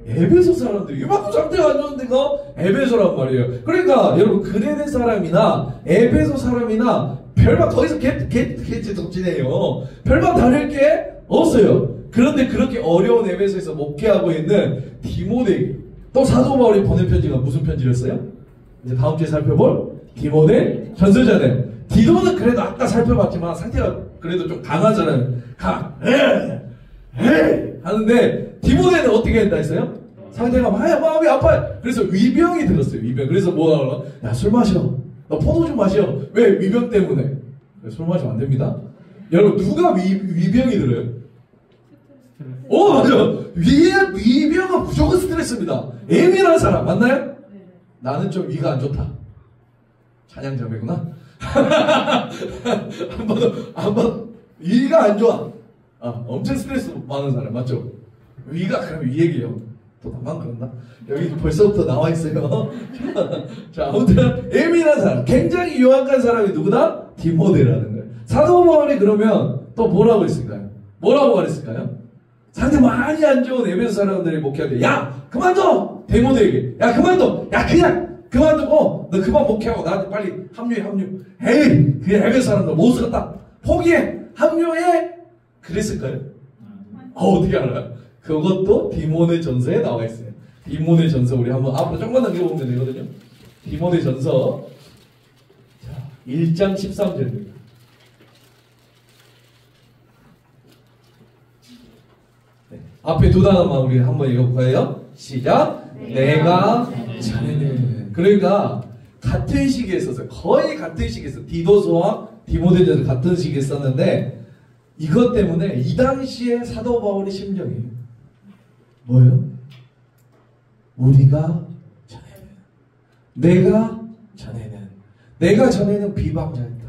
에베소 사람들이. 이만큼 상태가 안 좋은 데가 에베소란 말이에요. 그러니까 여러분 그레데 사람이나 에베소 사람이나 별반 거기서 개체 덕진해요. 별반 다를 게 없어요. 그런데 그렇게 어려운 에베소에서 목회하고 있는 디모데, 또 사도 바울이 보낸 편지가 무슨 편지였어요? 이제 다음 주에 살펴볼 디모데 전서잖아요. 디도는 그래도 아까 살펴봤지만 상태가 그래도 좀 강하잖아요. 하는데 디모데는 어떻게 했다 했어요? 상태가 마음이 아파요. 그래서 위병이 들었어요. 위병. 그래서 뭐라 그러나? 야, 술 마셔. 너 포도 좀 마셔. 왜? 위병 때문에. 술 마시면 안 됩니다. 여러분 누가 위병이 들어요? 맞아. 위병은 무조건 스트레스입니다. 예민한 사람 맞나요? 나는 좀 위가 안 좋다. 찬양자매구나. 한번 위가 안 좋아. 엄청 스트레스 많은 사람 맞죠? 위가 그럼 위 얘기예요. 또 나만 그런다? 여기 벌써부터 나와 있어요. 자, 아무튼 예민한 사람, 굉장히 요약한 사람이 누구다? 디모데라는 거예요. 사도 바울이 그러면 또 뭐라고 했을까요? 뭐라고 말했을까요? 상태 많이 안 좋은 에베소 사람들이 목회할 때, 야 그만둬! 디모데에게, 야 그만둬! 야 그냥 그만두고 너 그만 목회하고 나한테 빨리 합류해. 에이 그 에베소 사람들 못 쓰겠다. 포기해. 합류해. 그랬을까요? 어떻게 알아요? 그것도 디모데 전서에 나와 있어요. 디모데 전서 우리 한번 앞으로 조금만 넘겨보면 되거든요. 디모데 전서 1장 13절입니다. 네. 앞에 두 단어만 우리 한번 읽어볼까요? 시작. 내가 자네는. 그러니까 같은 시기에 썼어요. 거의 같은 시기에 썼어요. 디도서와 디모데전서 같은 시기에 썼는데 이것 때문에 이 당시에 사도 바울의 심정이 뭐예요? 우리가 전에는, 내가 전에는 비방자였다,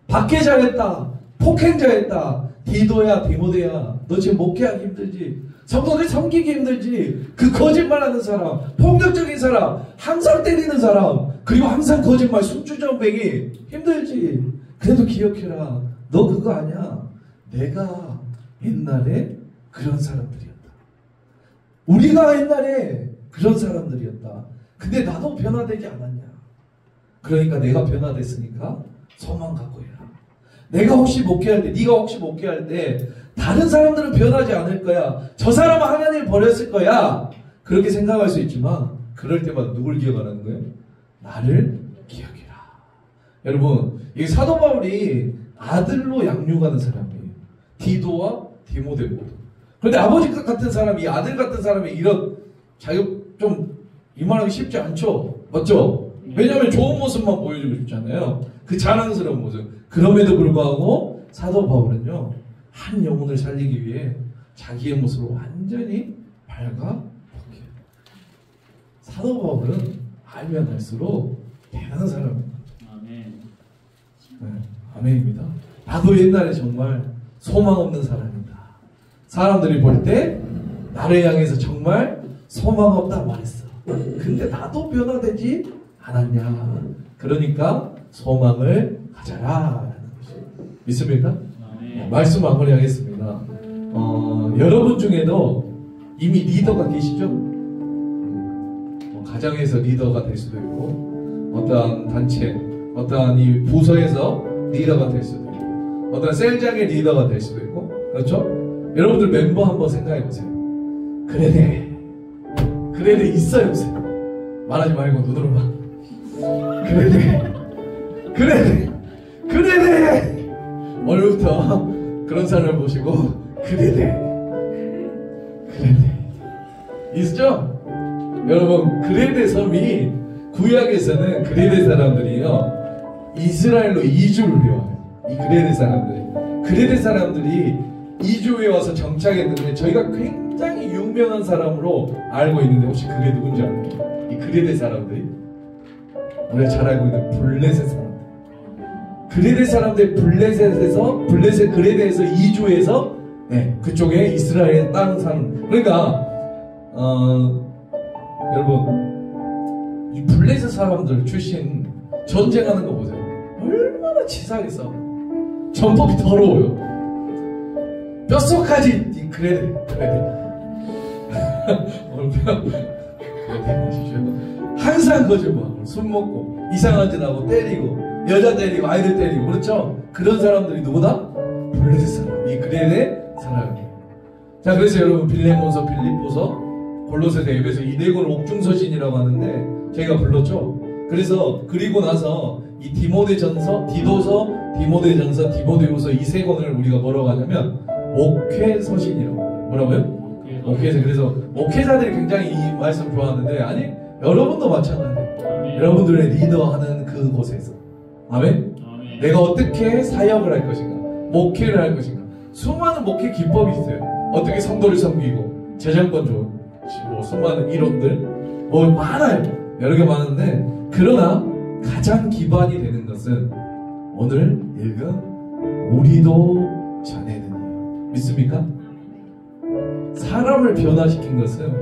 박해자였다, 폭행자였다. 디도야, 디모데야, 너 지금 목회하기 힘들지? 성도들 섬기기 힘들지? 그 거짓말하는 사람, 폭력적인 사람, 항상 때리는 사람, 그리고 항상 거짓말, 숨주정뱅이 힘들지? 그래도 기억해라. 너 그거 아니야. 내가 옛날에 그런 사람들이었다. 우리가 옛날에 그런 사람들이었다. 근데 나도 변화되지 않았냐. 그러니까 내가 변화됐으니까 소망 갖고 해라. 내가 혹시 목회할 때, 네가 혹시 목회할 때 다른 사람들은 변하지 않을 거야. 저 사람은 하나님을 버렸을 거야. 그렇게 생각할 수 있지만 그럴 때마다 누굴 기억하는 거예요? 나를 기억해라. 여러분, 이 사도 바울이 아들로 양육하는 사람이에요. 디도와 디모데 모두. 그런데 아버지 같은 사람이, 아들 같은 사람이 이런 자격 좀 이만하기 쉽지 않죠? 맞죠? 왜냐하면 좋은 모습만 보여주고 싶잖아요. 그 자랑스러운 모습. 그럼에도 불구하고 사도 바울은요, 한 영혼을 살리기 위해 자기의 모습을 완전히 밝아버려요. 사도 바울은 알면 할수록 대단한 사람입니다. 아멘. 네, 아멘입니다. 나도 옛날에 정말 소망 없는 사람이다. 사람들이 볼 때 나를 향해서 정말 소망 없다 말했어. 근데 나도 변화되지 않았냐. 그러니까 소망을 가져라 라는 것이 믿습니까? 말씀 마무리하겠습니다. 여러분 중에도 이미 리더가 계시죠? 가정에서 리더가 될 수도 있고, 어떠한 단체, 어떠한 이 부서에서 리더가 될 수도 있고, 어떤 셀장의 리더가 될 수도 있고, 그렇죠? 여러분들 멤버 한번 생각해 보세요. 그래도 있어요, 없어요? 말하지 말고 눈으로 봐. 그래도 오늘부터 그런 사람을 보시고 그래도 있죠? 여러분, 그레데 섬이 구약에서는 그레데 사람들이요, 이스라엘로 이주를 해와요. 이 그레데 사람들이 이주해 와서 정착했는데 저희가 굉장히 유명한 사람으로 알고 있는데 혹시 그게 누군지 알아요? 이 그레데 사람들이 우리가 잘 알고 있는 블레셋 사람들. 그레데 사람들 그레데에서 이주해서 그쪽에 이스라엘 땅 사는. 그러니까 여러분, 이 블레셋 사람들 출신 전쟁하는 거 보세요. 얼마나 치사하게 싸워. 전법이 더러워요. 뼛속까지 그래도 항상 거짓말하고 술 먹고 이상한 짓 하고 때리고 여자 때리고 아이들 때리고, 그렇죠? 그런 사람들이 누구다? 블레셋 사람, 이 그레데 사람이에요. 자, 그래서 여러분, 빌레몬서, 빌립보서, 골로새서, 에베소 이 네 권을 옥중서신이라고 하는데 저희가 불렀죠. 그래서 그리고 나서 이 디모데전서, 디도서, 디모데전서, 디모데후서 이 세 권을 우리가 뭐라고 하냐면 목회서신이라고 해요. 뭐라고요? 목회서. 그래서 목회자들이 굉장히 이 말씀 좋아하는데, 아니, 여러분도 마찬가지예요. 여러분들의 리더하는 그곳에서, 아멘? 내가 어떻게 사역을 할 것인가, 목회를 할 것인가. 수많은 목회 기법이 있어요. 어떻게 성도를 섬기고, 재정권 좋은, 뭐 수많은 이론들 뭐 많아요. 여러 개 많은데, 그러나 가장 기반이 되는 것은 오늘 읽은 우리도 전에는 믿습니까? 사람을 변화시킨 것은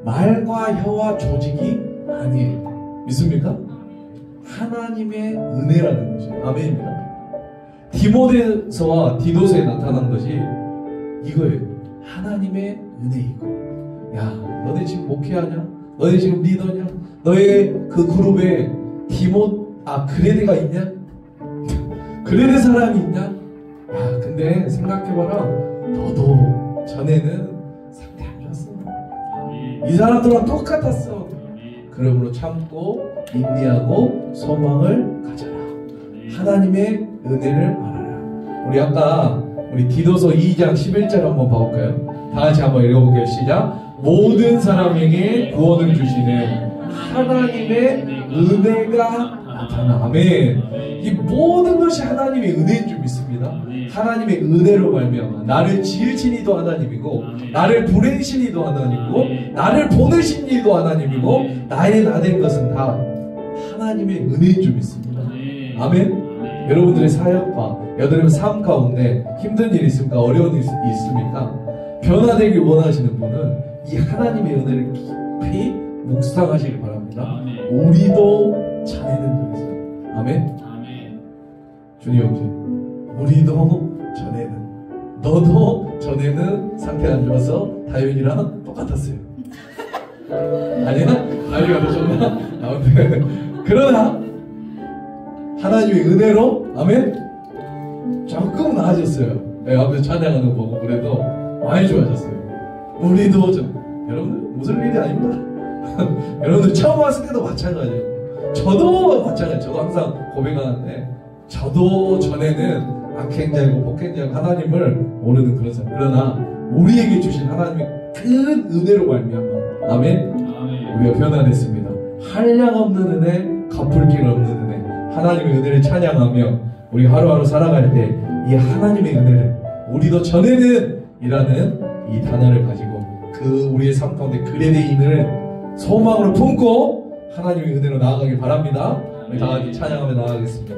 말과 혀와 조직이 아니에요. 믿습니까? 하나님의 은혜라는 것이에요. 아멘입니다. 디모데서와 디도서에 나타난 것이 이거예요. 하나님의 은혜이고. 야, 너네 지금 목회하냐? 너네 지금 리더냐? 너의 그 그룹에 그레데가 있냐? 그레데 사람이 있냐? 야, 근데 생각해봐라. 너도 전에는 상태 안 좋았어. 이 사람들과 똑같았어. 그러므로 참고 인내하고 소망을 가져라. 하나님의 은혜를 알아라. 우리 아까 우리 디도서 2장 11절 한번 봐볼까요? 다 같이 한번 읽어볼게요. 시작. 모든 사람에게 구원을 주시는 하나님의 은혜가 나타나. 아멘. 이 모든 것이 하나님의 은혜인 줄 믿습니다. 하나님의 은혜로 말미암아 나를 지으신 이도 하나님이고, 나를 보내신 이도 하나님이고, 나를 보내신 이도 하나님이고, 나의 나 된 것은 다 하나님의 은혜인 줄 믿습니다. 아멘. 여러분들의 사역과 여러분의 삶 가운데 힘든 일이 있습니까? 어려운 일이 있습니까? 변화되길 원하시는 분은 이 하나님의 은혜를 깊이 묵상하시길 바랍니다. 우리도 전에는 그랬어요. 아멘. 주님 형제, 우리도 전에는, 너도 전에는 상태 안 좋아서 다윤이랑 똑같았어요. 아니야? 다윤이가 더 좋나? 아무튼 그러나 하나님의 은혜로, 아멘, 조금 나아졌어요. 네, 앞에서 찬양하는 거 보고 그래도 많이 좋아졌어요. 우리도 여러분들 무슨 일이 아닙니다. 여러분들 처음 왔을 때도 마찬가지예요. 저도 마찬가지예요. 저도 항상 고백하는데, 저도 전에는 악행자이고 폭행자이고 하나님을 모르는 그런 사람. 그러나 우리에게 주신 하나님의 큰 은혜로 말미암아, 아멘, 우리가 변화됐습니다. 한량없는 은혜, 갚을 길 없는 은혜, 하나님의 은혜를 찬양하며 우리 하루하루 살아갈 때 이 하나님의 은혜를, 우리도 전에는 이라는 이 단어를 가지고 그 우리의 삶 가운데 그레데인을 소망으로 품고 하나님의 은혜로 나아가길 바랍니다. 우리 다 같이 찬양하며 나아가겠습니다.